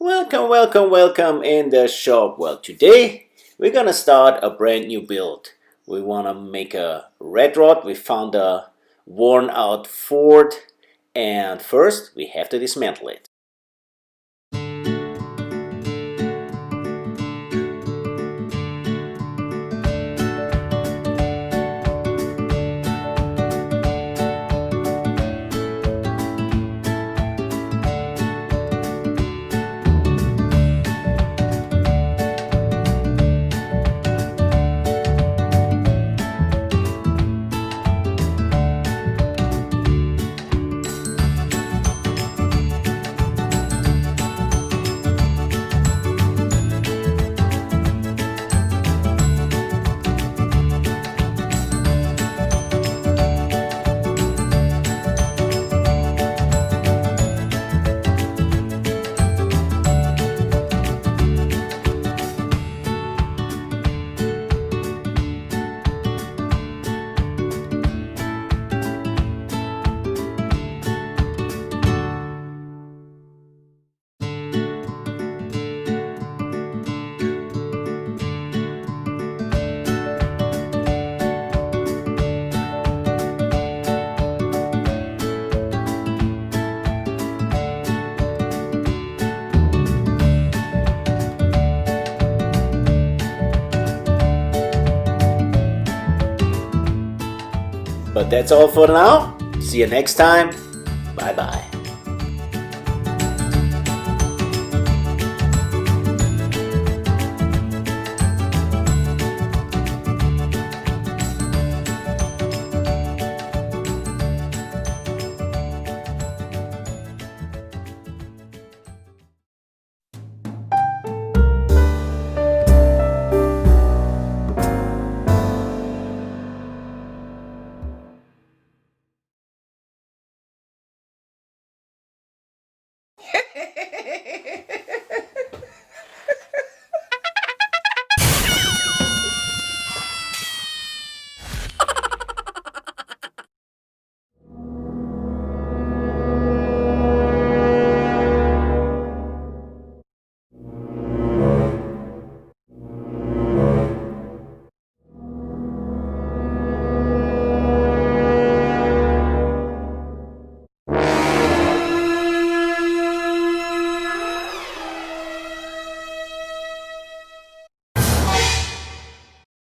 Welcome in the shop. Well, today we're gonna start a brand new build. We wanna make a red rod. We found a worn out Ford, and first we have to dismantle it. But that's all for now. See you next time. Bye bye.